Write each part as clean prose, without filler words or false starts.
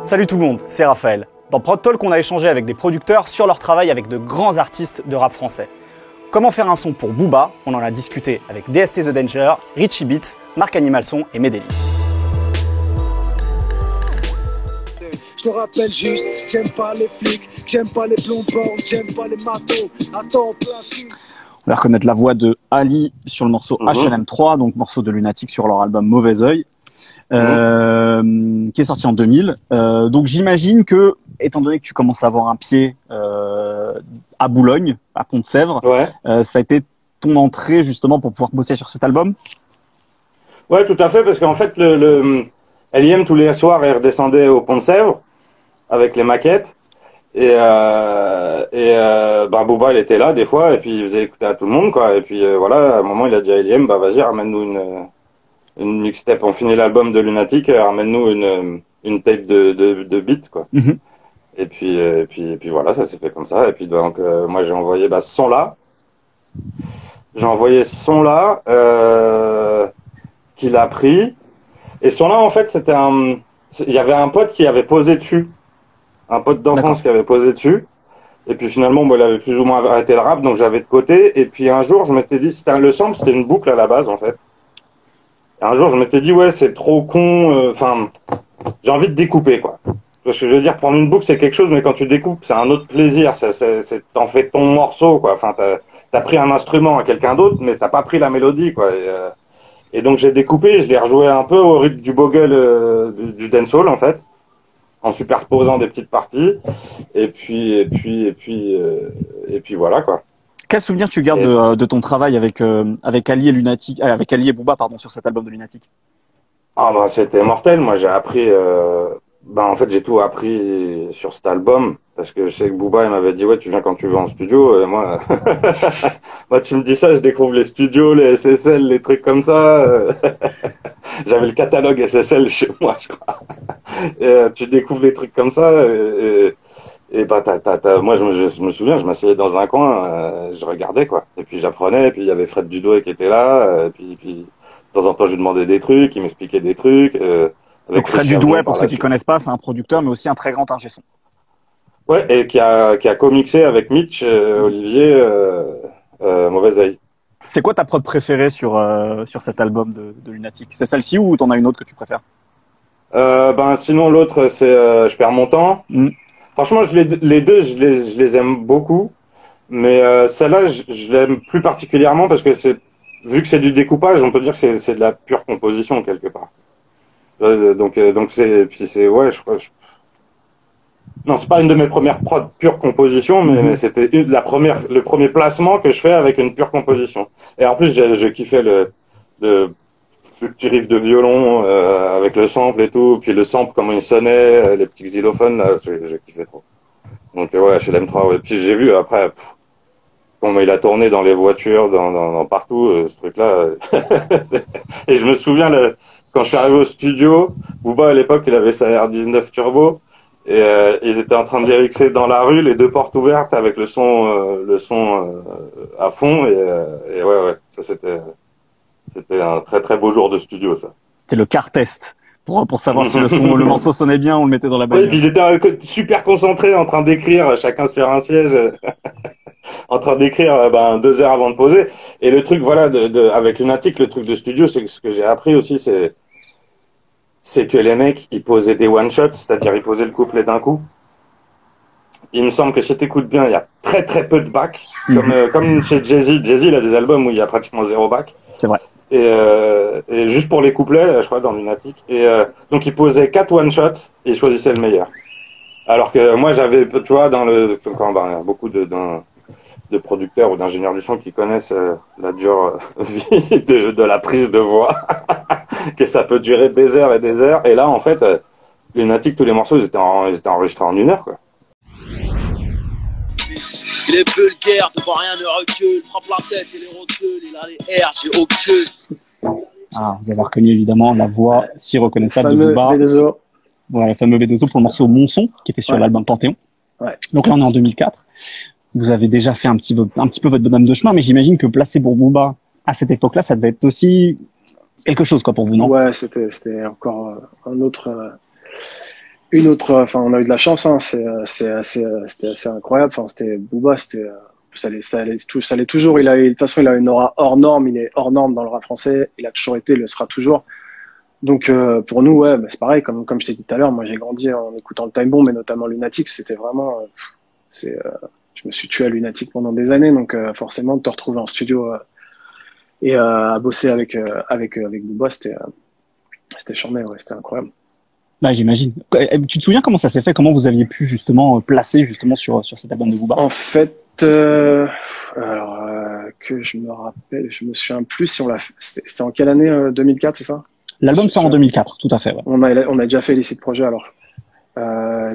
Salut tout le monde, c'est Raphaël. Dans Prod Talk, on a échangé avec des producteurs sur leur travail avec de grands artistes de rap français. Comment faire un son pour Booba? On en a discuté avec DST The Danger, Richie Beats, Marc Animalson et Medellin. Je te rappelle juste, j'aime pas les flics, j'aime pas les plombons, j'aime pas les matos. Attends, place. On va reconnaître la voix de Ali sur le morceau HLM3, donc morceau de Lunatic sur leur album Mauvais Oeil, qui est sorti en 2000. Donc j'imagine que, étant donné que tu commences à avoir un pied à Boulogne, à Pont-de-Sèvres, ça a été ton entrée justement pour pouvoir bosser sur cet album? Ouais, tout à fait, parce qu'en fait, LIM tous les soirs, il redescendait au Pont-de-Sèvres avec les maquettes. Booba, il était là des fois, et puis il faisait écouter à tout le monde, quoi. Et puis voilà, à un moment, il a dit à LIM, bah vas-y, ramène-nous une mixtape. On finit l'album de Lunatic, ramène-nous une tape de beats, quoi. Et puis voilà, ça s'est fait comme ça. Et puis donc, moi, j'ai envoyé ce son-là. J'ai envoyé ce son-là qu'il a pris. Et ce son-là, en fait, il y avait un pote qui avait posé dessus. Un pote d'enfance qui avait posé dessus. Et puis finalement, moi, il avait plus ou moins arrêté le rap, donc j'avais de côté. Et puis un jour, je m'étais dit, le sample, c'était une boucle à la base, en fait. Et un jour, je m'étais dit, ouais, c'est trop con. Enfin, j'ai envie de découper, quoi. Parce que je veux dire, prendre une boucle, c'est quelque chose, mais quand tu découpes, c'est un autre plaisir. T'en fais ton morceau, quoi. Enfin, t'as pris un instrument à quelqu'un d'autre, mais t'as pas pris la mélodie, quoi. Et donc j'ai découpé, je l'ai rejoué un peu au rythme du bogle du dancehall, en fait, en superposant des petites parties. Et puis voilà, quoi. Quel souvenir tu gardes de ton travail avec Ali et Lunatic, avec Ali et Booba, pardon, sur cet album de Lunatic? Ah bah c'était mortel. Moi j'ai appris, en fait j'ai tout appris sur cet album parce que je sais que Booba il m'avait dit ouais tu viens quand tu veux en studio. Et moi, moi tu me dis ça, je découvre les studios, les SSL, les trucs comme ça. J'avais le catalogue SSL chez moi, je crois. Et, tu découvres des trucs comme ça. Moi je me souviens, je m'asseyais dans un coin, je regardais quoi. Et puis j'apprenais. Et puis il y avait Fred Dudoué qui était là. Puis de temps en temps, je lui demandais des trucs, il m'expliquait des trucs. Donc Fred Dudoué, pour ceux qui connaissent pas, c'est un producteur, mais aussi un très grand ingé son. Ouais, et qui a co-mixé avec Mitch, Olivier, Mauvais Oeil. C'est quoi ta prod préférée sur cet album de Lunatic? C'est celle-ci ou t'en as une autre que tu préfères? Sinon l'autre, c'est Je perds mon temps. Franchement, les deux, je les aime beaucoup. Mais celle-là, je l'aime plus particulièrement parce que vu que c'est du découpage, on peut dire que c'est de la pure composition quelque part. Donc ouais, non, c'est pas une de mes premières prods pure composition, mais c'était le premier placement que je fais avec une pure composition. Et en plus, je kiffais le petit riff de violon avec le sample et tout, puis le sample comment il sonnait, les petits xylophones, là, je kiffais trop. Donc ouais, HLM3, ouais. Puis j'ai vu après. Comment il a tourné dans les voitures, dans partout, ce truc-là. Et je me souviens, quand je suis arrivé au studio, Booba, à l'époque, il avait sa R19 Turbo, et ils étaient en train de mixer dans la rue, les deux portes ouvertes, avec le son à fond, et ouais, ça c'était un très très beau jour de studio, ça. C'était le car test. Pour savoir si le morceau sonnait bien, on le mettait dans la bagnole. Oui, puis ils étaient super concentrés, en train d'écrire, chacun sur un siège. En train d'écrire 2 heures avant de poser. Et le truc, voilà, avec Lunatic, le truc de studio, c'est que ce que j'ai appris aussi, c'est que les mecs, ils posaient des one-shots, c'est-à-dire ils posaient le couplet d'un coup. Il me semble que si t'écoutes bien, il y a très très peu de back, comme chez Jay-Z. Jay-Z, il a des albums où il y a pratiquement 0 back. C'est vrai. Et juste pour les couplets, je crois, dans Lunatic. Et donc ils posaient 4 one-shots et ils choisissaient le meilleur. Alors que moi, j'avais, tu vois, beaucoup de producteurs ou d'ingénieurs du son qui connaissent la dure vie de la prise de voix, que ça peut durer des heures et des heures. Et là, en fait, Lunatic, tous les morceaux, ils étaient enregistrés en 1 heure, quoi. Il est vulgaire, devant rien ne recule, frappe la tête et les rotules, il a les airs, j'ai au cul. Ah, vous avez reconnu évidemment la voix si reconnaissable de Booba. Voilà, le fameux B2O pour le morceau Mon Son, qui était sur l'album Panthéon. Ouais. Donc là, on est en 2004. Vous avez déjà fait un petit peu votre bonhomme de chemin, mais j'imagine que placer pour Booba à cette époque-là, ça devait être aussi quelque chose, quoi, pour vous, non? Ouais, c'était encore une autre, enfin, on a eu de la chance, hein, c'était assez incroyable. Enfin, c'était Booba, ça allait toujours. De toute façon, il a une aura hors norme. Il est hors norme dans le rap français. Il a toujours été, il le sera toujours. Donc, pour nous, ouais, bah, c'est pareil. Comme je t'ai dit tout à l'heure, moi, j'ai grandi en écoutant le Time Bomb, mais notamment Lunatic. C'était vraiment, je me suis tué à Lunatic pendant des années. Donc, forcément, de te retrouver en studio et à bosser avec Booba, c'était charmé, ouais, c'était incroyable. Bah, j'imagine. Tu te souviens comment ça s'est fait? Comment vous aviez pu justement placer justement sur cet album de Booba? En fait, alors que je me rappelle, je me souviens plus si on l'a fait. C'était en quelle année? 2004, c'est ça? L'album sort en 2004, tout à fait. Ouais. On a déjà fait Illicit Project alors.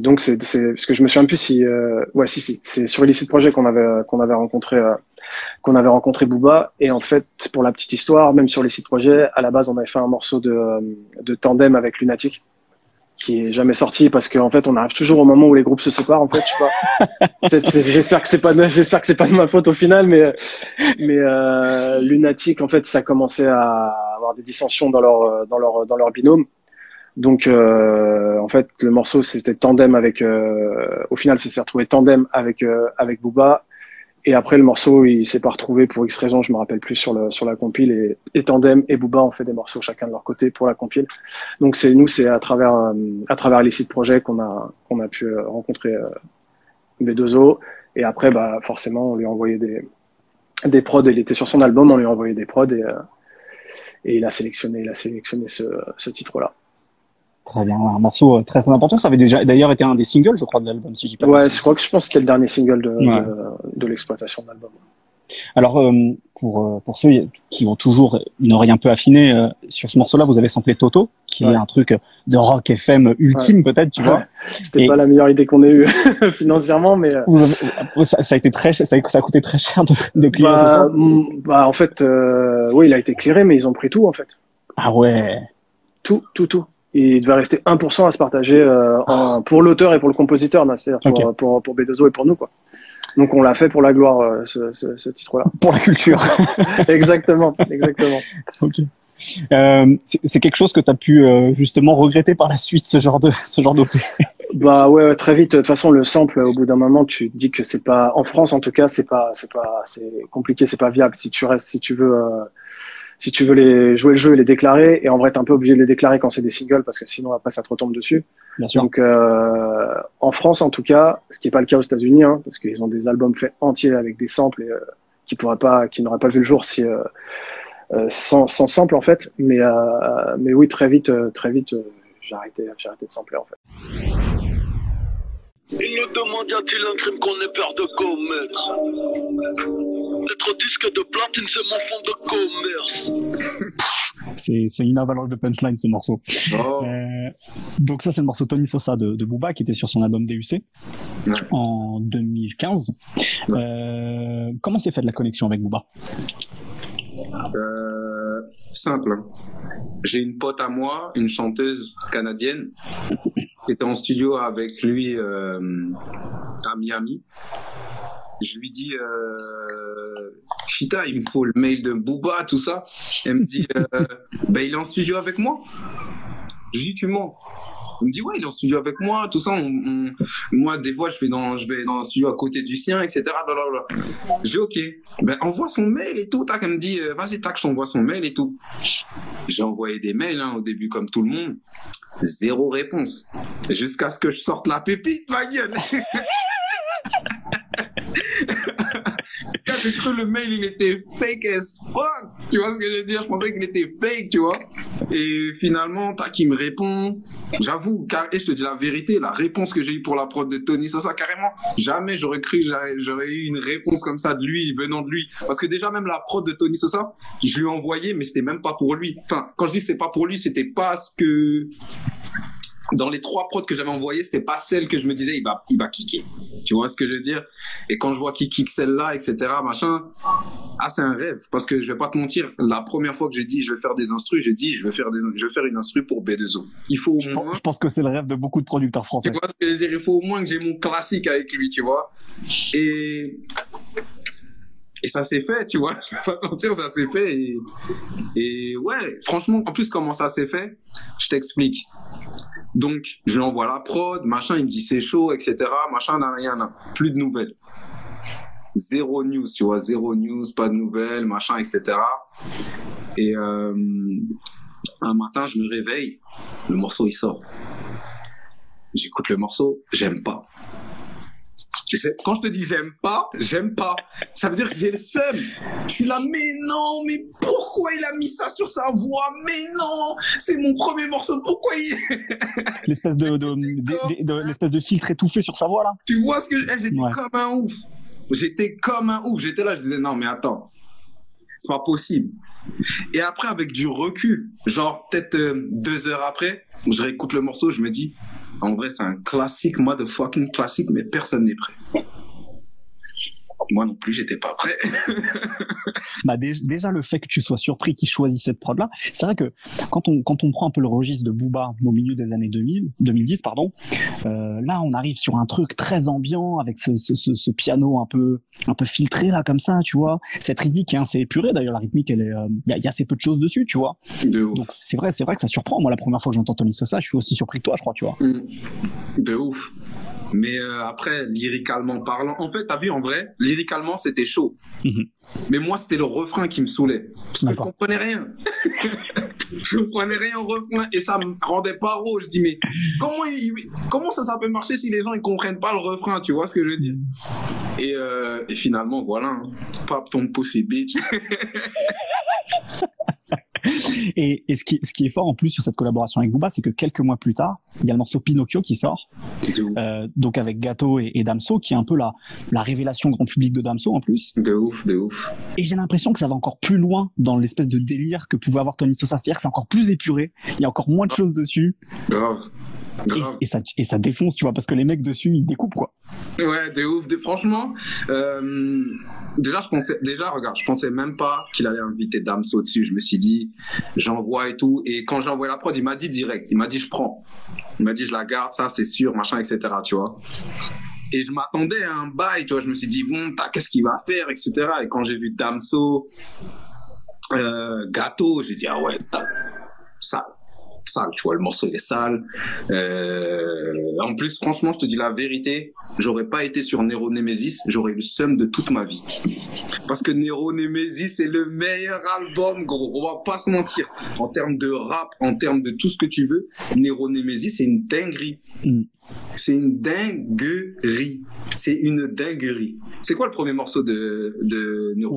Donc c'est parce que je me souviens plus si ouais si c'est sur Illicit Project qu'on avait rencontré Booba, et en fait pour la petite histoire, même sur Illicit Project, à la base on avait fait un morceau de tandem avec Lunatic qui est jamais sorti parce qu'en fait on arrive toujours au moment où les groupes se séparent, en fait, je sais pas. Peut-être j'espère que c'est pas de ma faute au final, mais Lunatic, en fait, ça commençait à avoir des dissensions dans leur binôme. Donc en fait le morceau c'était tandem avec au final ça s'est retrouvé tandem avec Booba, et après le morceau il s'est pas retrouvé pour X raisons, je me rappelle plus sur la compile, et tandem et Booba ont fait des morceaux chacun de leur côté pour la compile. Donc c'est à travers Illicit Project qu'on a pu rencontrer B2O, et après bah forcément on lui a envoyé des prods, il était sur son album, on lui a envoyé des prods, et il a sélectionné ce titre là. Très bien, un morceau très très important. Ça avait déjà d'ailleurs été un des singles, je crois, de l'album, si je dis pas. Ouais, je pense que c'était le dernier single de l'exploitation de l'album. Alors pour ceux qui ont toujours une oreille un peu affinée, sur ce morceau-là, vous avez samplé Toto, qui est un truc de rock FM ultime, peut-être, tu vois. C'était pas la meilleure idée qu'on ait eue financièrement, mais ça a été ça a coûté très cher de clearer tout ça. Bah en fait, oui, il a été clearé, mais ils ont pris tout en fait. Ah ouais. Tout. Il devait rester 1% à se partager pour l'auteur et pour le compositeur, c'est-à-dire pour B2O et pour nous, quoi. Donc on l'a fait pour la gloire, ce titre-là. Pour la culture. Exactement. Ok. C'est quelque chose que tu as pu justement regretter par la suite, ce genre de Bah ouais, très vite. De toute façon, le sample, au bout d'un moment, tu te dis que c'est pas, en France en tout cas, c'est compliqué, c'est pas viable. Si tu veux jouer le jeu et les déclarer, et en vrai t'es un peu obligé de les déclarer quand c'est des singles, parce que sinon après ça te retombe dessus. Bien sûr. Donc en France en tout cas, ce qui est pas le cas aux États-Unis, hein, parce qu'ils ont des albums faits entiers avec des samples et, qui n'auraient pas vu le jour si sans sample en fait. Mais oui, très vite j'ai arrêté de sampler en fait. Il nous demande, y a-t-il un crime qu'on ait peur de commettre? Être disque de platine, c'est mon fond de commerce. C'est une avalanche de punchline, ce morceau. Oh. Donc ça, c'est le morceau Tony Sosa de Booba, qui était sur son album DUC en 2015. Comment s'est faite la connexion avec Booba? Simple. J'ai une pote à moi, une chanteuse canadienne, qui était en studio avec lui à Miami. Je lui dis Chita, il me faut le mail de Booba, tout ça. Elle me dit il est en studio avec moi. Je dis tu mens. Il me dit ouais, il est en studio avec moi, tout ça. Moi des fois je vais dans un studio à côté du sien, etc. Blablabla. J'ai ok. Envoie son mail et tout. Tac, elle me dit vas-y tac, je t'envoie son mail et tout. J'ai envoyé des mails au début comme tout le monde. 0 réponse. Jusqu'à ce que je sorte la pépite, ma gueule. J'ai cru le mail il était fake as fuck, tu vois ce que je veux dire, je pensais qu'il était fake, tu vois, et finalement tac, il me répond, j'avoue, et je te dis la vérité, la réponse que j'ai eue pour la prod de Tony Sosa, carrément jamais j'aurais cru que j'aurais eu une réponse comme ça de lui, venant de lui, parce que déjà même la prod de Tony Sosa, je lui ai envoyé, mais c'était même pas pour lui, enfin quand je dis c'est pas pour lui, c'était pas ce que dans les 3 prods que j'avais envoyées, c'était pas celle que je me disais il va kicker. Tu vois ce que je veux dire? Et quand je vois qu'il kick celle-là, etc., machin, c'est un rêve. Parce que je vais pas te mentir, la première fois que j'ai dit je vais faire des instrus, j'ai dit je vais faire une instru pour B2O. Il faut au moins. Je pense que c'est le rêve de beaucoup de producteurs français. Tu vois ce que je veux dire? Il faut au moins que j'ai mon classique avec lui, tu vois. Et ça s'est fait, tu vois. Je vais pas te mentir, ça s'est fait. Et ouais, franchement, en plus, comment ça s'est fait? Je t'explique. Donc, je lui envoie la prod, machin, il me dit c'est chaud, etc. Machin, rien, plus de nouvelles. Zéro news, tu vois, zéro news, pas de nouvelles, machin, etc. Et un matin, je me réveille, le morceau, il sort. J'écoute le morceau, j'aime pas. Quand je te dis j'aime pas, ça veut dire que j'ai le seum. Je suis là, mais non, mais pourquoi il a mis ça sur sa voix? Mais non, c'est mon premier morceau, pourquoi il... L'espèce l'espèce de filtre étouffé sur sa voix, là. Tu vois ce que... J'étais comme un ouf. J'étais là, je disais, non, mais attends, c'est pas possible. Et après, avec du recul, genre peut-être 2 heures après, je réécoute le morceau, je me dis, en vrai, c'est un classique, motherfucking classique, mais personne n'est prêt. Moi non plus, j'étais pas prêt. Bah déjà le fait que tu sois surpris qu'il choisisse cette prod là, c'est vrai que quand on prend un peu le registre de Booba au milieu des années 2010 pardon, là on arrive sur un truc très ambiant avec ce piano un peu filtré là comme ça, tu vois, cette rythmique qui est assez épurée d'ailleurs, la rythmique elle est il y a assez peu de choses dessus, tu vois. Donc c'est vrai que ça surprend. Moi la première fois que j'entends Tony Sosa, je suis aussi surpris que toi, je crois, tu vois. De ouf. Mais après, lyricalement parlant, en fait, t'as vu, en vrai, lyricalement, c'était chaud. Mais moi, c'était le refrain qui me saoulait. Parce que je comprenais rien. Je comprenais rien au refrain et ça me rendait pas rose. Je dis, mais comment ça peut marcher si les gens, ils comprennent pas le refrain, tu vois ce que je veux dire? Et finalement, voilà, hein. Pop ton pussy bitch. Et ce qui est fort en plus sur cette collaboration avec Booba, c'est que quelques mois plus tard, il y a le morceau Pinocchio qui sort, donc avec Gato et Damso, qui est un peu la révélation grand public de Damso en plus. De ouf. Et j'ai l'impression que ça va encore plus loin dans l'espèce de délire que pouvait avoir Tony Sosa, c'est-à-dire que c'est encore plus épuré, il y a encore moins de choses dessus. Grave. Et ça défonce, tu vois, parce que les mecs dessus, ils découpent, quoi. Ouais, de ouf. Franchement, je pensais même pas qu'il allait inviter Damso dessus. Je me suis dit, j'envoie et tout. Et quand j'ai envoyé la prod, il m'a dit direct. Il m'a dit, je prends. Il m'a dit, je la garde, ça, c'est sûr, machin, etc., tu vois. Et je m'attendais à un bail, tu vois. Je me suis dit, bon, qu'est-ce qu'il va faire, etc. Et quand j'ai vu Damso, Gato, j'ai dit, ah ouais, ça. Sale, tu vois, le morceau il est sale. En plus, franchement, je te dis la vérité, j'aurais pas été sur Nero Nemesis, j'aurais eu le seum de toute ma vie. Parce que Nero Nemesis, c'est le meilleur album, gros. On va pas se mentir. En termes de rap, en termes de tout ce que tu veux, Nero Nemesis, c'est une dinguerie. C'est une dinguerie. C'est quoi le premier morceau de Nero?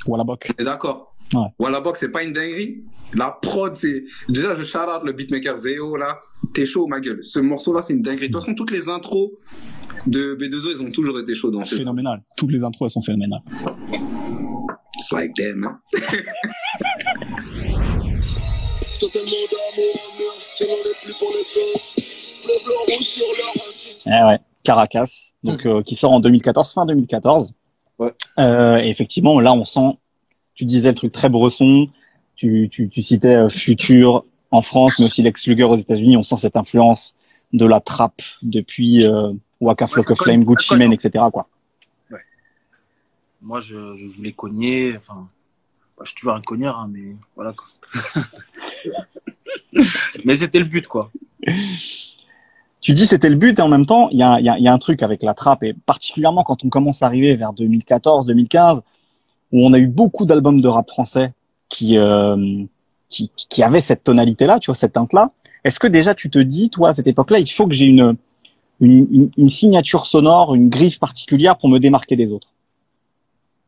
Wallabok. T'es d'accord? Ouais. Wallabok, c'est pas une dinguerie. La prod, c'est... Déjà, je shout-out le beatmaker Zéo, là. T'es chaud, ma gueule. Ce morceau-là, c'est une dinguerie. De toute façon, toutes les intros de B2O, elles ont toujours été chaudes dans ces... Phénoménal. Toutes les intros, elles sont phénoménales. It's like them, hein. Ouais. Caracas. Donc, qui sort en 2014, fin 2014. Ouais. Et effectivement, là, on sent... Tu disais le truc très bresson, tu citais Future en France, mais aussi Lex Luger aux États-Unis. On sent cette influence de la trappe depuis Waka Flocka-Flame, Gucci Mane, etc., quoi. Ouais. Moi, je voulais cogner. Enfin, je suis toujours un cogneur, hein, mais voilà, quoi. Mais c'était le but, quoi. Tu dis c'était le but, et en même temps, il y a un truc avec la trappe, et particulièrement quand on commence à arriver vers 2014, 2015, où on a eu beaucoup d'albums de rap français qui avaient cette tonalité-là, tu vois, cette teinte-là. Est-ce que déjà tu te dis, toi, à cette époque-là, il faut que j'ai une signature sonore, une griffe particulière pour me démarquer des autres?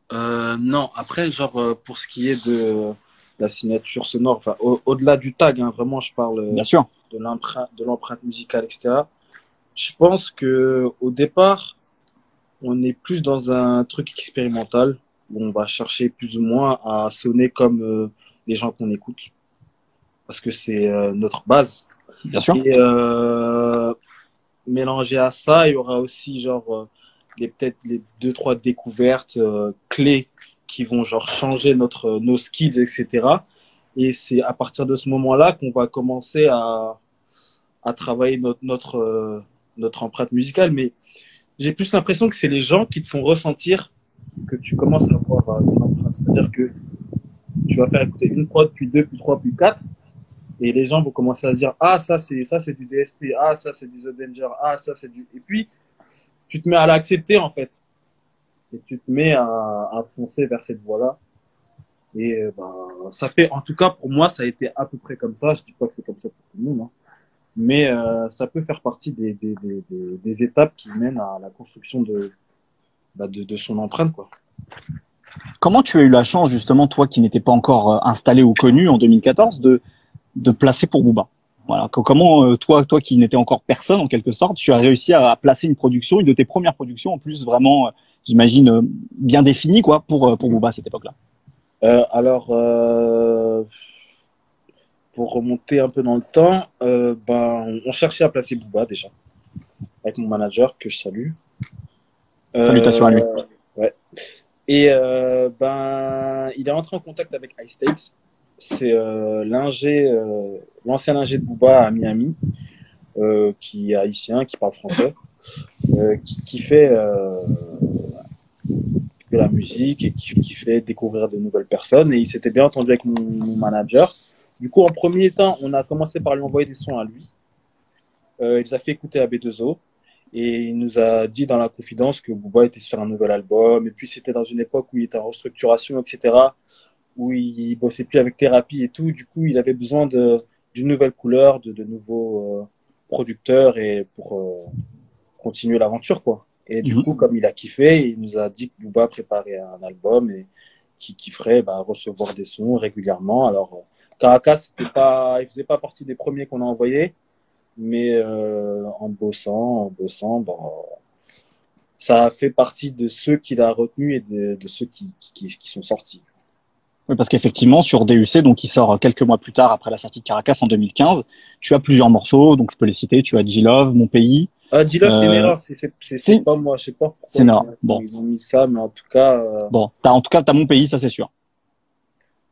Non, après, genre, pour ce qui est de la signature sonore, enfin, au-delà du tag, hein, vraiment, je parle Bien sûr. de l'empreinte musicale, etc. Je pense que au départ, on est plus dans un truc expérimental, où on va chercher plus ou moins à sonner comme les gens qu'on écoute, parce que c'est notre base. Bien sûr. Et mélangé à ça, il y aura aussi genre peut-être les 2-3 découvertes clés qui vont genre changer nos skills, etc. Et c'est à partir de ce moment-là qu'on va commencer à travailler notre empreinte musicale. Mais j'ai plus l'impression que c'est les gens qui te font ressentir que tu commences à avoir une empreinte. C'est-à-dire que tu vas faire écouter une prod, puis 2, puis 3, puis 4. Et les gens vont commencer à se dire, ah, ça, c'est du DST, ah, ça, c'est du The Danger, ah, ça, c'est du... Et puis, tu te mets à l'accepter, en fait. Et tu te mets à foncer vers cette voie-là. Et ça fait, en tout cas, pour moi, ça a été à peu près comme ça. Je dis pas que c'est comme ça pour tout le monde, hein. Mais ça peut faire partie des étapes qui mènent à la construction de son empreinte, quoi. Comment tu as eu la chance, justement, toi qui n'étais pas encore installé ou connu en 2014, de placer pour Booba? Voilà. Comment toi qui n'étais encore personne en quelque sorte, tu as réussi à placer une production, une de tes premières productions en plus vraiment, j'imagine, bien définie quoi pour Booba à cette époque-là? Alors, pour remonter un peu dans le temps, on cherchait à placer Booba déjà avec mon manager que je salue. Salutations à lui. Ouais. Et il est rentré en contact avec iStakes. C'est l'ancien ingé de Booba à Miami, qui est haïtien, qui parle français, qui fait de la musique et qui fait découvrir de nouvelles personnes. Et il s'était bien entendu avec mon manager. Du coup, en premier temps, on a commencé par lui envoyer des sons à lui. Il les a fait écouter à B2O. Et il nous a dit dans la confidence que Booba était sur un nouvel album. Et puis, c'était dans une époque où il était en restructuration, etc., où il bossait plus avec Thérapie et tout. Du coup, il avait besoin d'une nouvelle couleur, de nouveaux producteurs et pour continuer l'aventure, quoi. Et du coup, comme il a kiffé, il nous a dit que Booba préparait un album et qui ferait recevoir des sons régulièrement. Alors, Caracas, il faisait pas partie des premiers qu'on a envoyés. Mais en bossant, ça a fait partie de ceux qu'il a retenus et de ceux qui sont sortis. Oui, parce qu'effectivement, sur DUC, donc qui sort quelques mois plus tard après la sortie de Caracas en 2015, tu as plusieurs morceaux, donc je peux les citer. Tu as G-Love, Mon Pays. G-Love, c'est une erreur, c'est pas moi, je sais pas pourquoi ils ont mis ça, mais en tout cas. Bon, t'as Mon Pays, ça c'est sûr.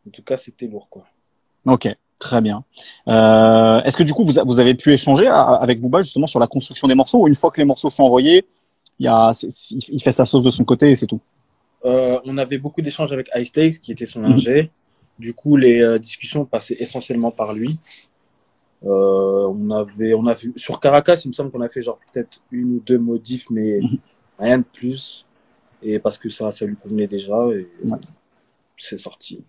En tout cas, c'était lourd, quoi. Ok. Très bien. Est-ce que du coup vous avez pu échanger avec Booba justement sur la construction des morceaux, ou une fois que les morceaux sont envoyés, il fait sa sauce de son côté et c'est tout? On avait beaucoup d'échanges avec iStakes qui était son ingé. Du coup, les discussions passaient essentiellement par lui. On a vu sur Caracas, il me semble qu'on a fait genre peut-être une ou deux modifs, mais rien de plus. Et parce que ça lui convenait déjà et c'est sorti.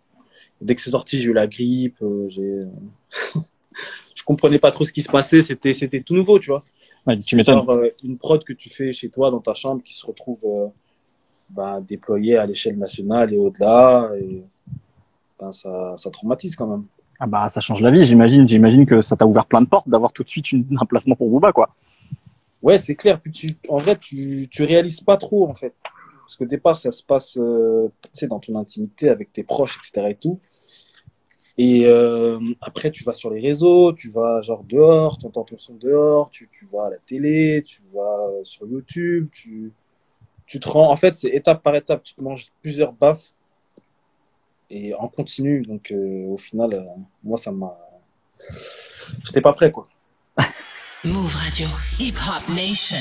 Dès que c'est sorti, j'ai eu la grippe, je comprenais pas trop ce qui se passait, c'était tout nouveau, tu vois. Ouais, tu m'étonnes. Genre une prod que tu fais chez toi dans ta chambre qui se retrouve déployée à l'échelle nationale et au-delà, et ça traumatise quand même. Ah bah ça change la vie, j'imagine que ça t'a ouvert plein de portes d'avoir tout de suite un placement pour Booba, quoi. Ouais, c'est clair. Puis en vrai, tu réalises pas trop en fait, parce qu'au départ ça se passe dans ton intimité avec tes proches, etc. et tout. Et après, tu vas sur les réseaux, tu vas genre dehors, tu entends ton son dehors, tu vas à la télé, tu vas sur YouTube, tu te rends... En fait, c'est étape par étape, tu te manges plusieurs baffes et en continu. Donc, au final, moi, ça m'a... J'étais pas prêt, quoi. Move Radio, Hip Hop Nation.